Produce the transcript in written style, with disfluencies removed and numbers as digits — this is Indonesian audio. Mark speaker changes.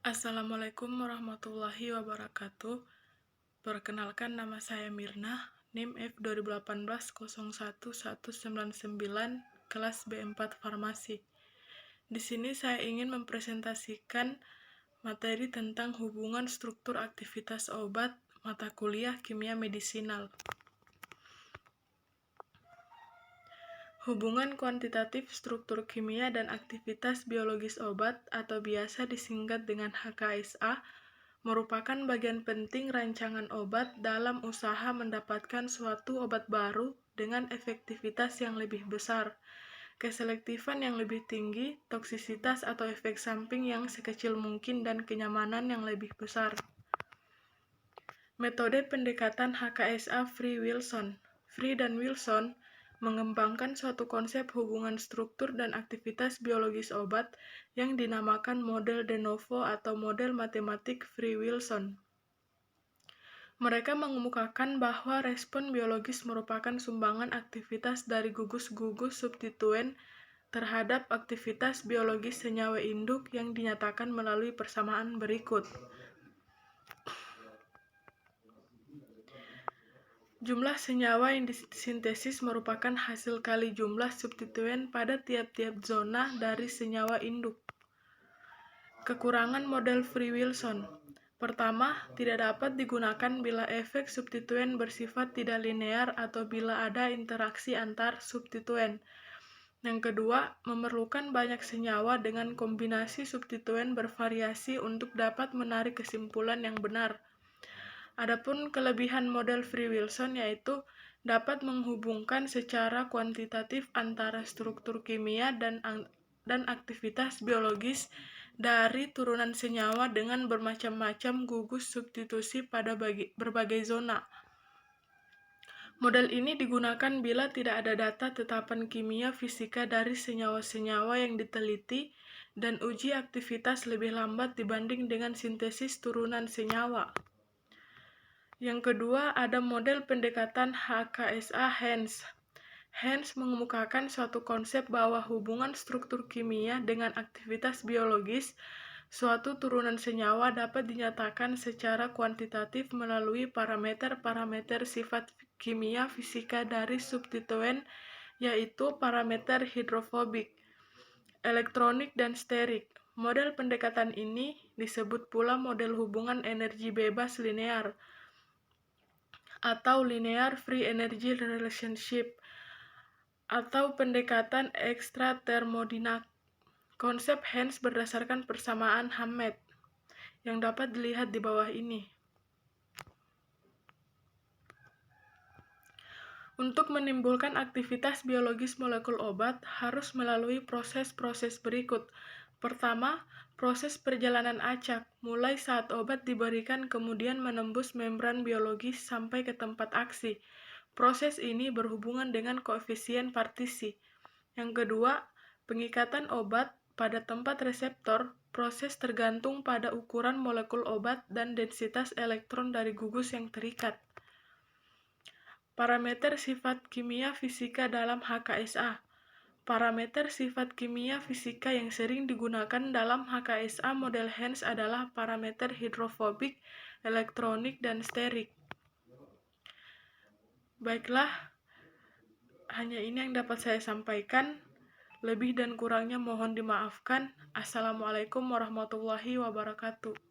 Speaker 1: Assalamualaikum warahmatullahi wabarakatuh. Perkenalkan, nama saya Mirna, NIM F2018-01199, kelas B4 Farmasi. Di sini saya ingin mempresentasikan materi tentang hubungan struktur aktivitas obat, mata kuliah kimia medisinal. Hubungan kuantitatif struktur kimia dan aktivitas biologis obat atau biasa disingkat dengan HKSA merupakan bagian penting rancangan obat dalam usaha mendapatkan suatu obat baru dengan efektivitas yang lebih besar, keselektifan yang lebih tinggi, toksisitas atau efek samping yang sekecil mungkin, dan kenyamanan yang lebih besar. Metode pendekatan HKSA Free-Wilson. Free dan Wilson mengembangkan suatu konsep hubungan struktur dan aktivitas biologis obat yang dinamakan model de novo atau model matematik Free-Wilson. Mereka mengemukakan bahwa respon biologis merupakan sumbangan aktivitas dari gugus-gugus substituen terhadap aktivitas biologis senyawa induk yang dinyatakan melalui persamaan berikut. Jumlah senyawa yang disintesis merupakan hasil kali jumlah substituen pada tiap-tiap zona dari senyawa induk. Kekurangan model Free-Wilson. Pertama, tidak dapat digunakan bila efek substituen bersifat tidak linear atau bila ada interaksi antar substituen. Yang kedua, memerlukan banyak senyawa dengan kombinasi substituen bervariasi untuk dapat menarik kesimpulan yang benar. Adapun kelebihan model Free-Wilson yaitu dapat menghubungkan secara kuantitatif antara struktur kimia dan aktivitas biologis dari turunan senyawa dengan bermacam-macam gugus substitusi pada berbagai zona. Model ini digunakan bila tidak ada data tetapan kimia fisika dari senyawa-senyawa yang diteliti dan uji aktivitas lebih lambat dibanding dengan sintesis turunan senyawa. Yang kedua, ada model pendekatan HKSA Hens. Hens mengemukakan suatu konsep bahwa hubungan struktur kimia dengan aktivitas biologis suatu turunan senyawa dapat dinyatakan secara kuantitatif melalui parameter-parameter sifat kimia fisika dari substituen, yaitu parameter hidrofobik, elektronik, dan sterik. Model pendekatan ini disebut pula model hubungan energi bebas linear atau Linear Free Energy Relationship, atau pendekatan ekstratermodinak. Konsep Hens berdasarkan persamaan Hammett yang dapat dilihat di bawah ini. Untuk menimbulkan aktivitas biologis molekul obat harus melalui proses-proses berikut. Pertama, proses perjalanan acak, mulai saat obat diberikan kemudian menembus membran biologis sampai ke tempat aksi. Proses ini berhubungan dengan koefisien partisi. Yang kedua, pengikatan obat pada tempat reseptor. Proses tergantung pada ukuran molekul obat dan densitas elektron dari gugus yang terikat. Parameter sifat kimia fisika dalam HKSA. Parameter sifat kimia fisika yang sering digunakan dalam HKSA model Hens adalah parameter hidrofobik, elektronik, dan sterik. Baiklah, hanya ini yang dapat saya sampaikan. Lebih dan kurangnya mohon dimaafkan. Assalamualaikum warahmatullahi wabarakatuh.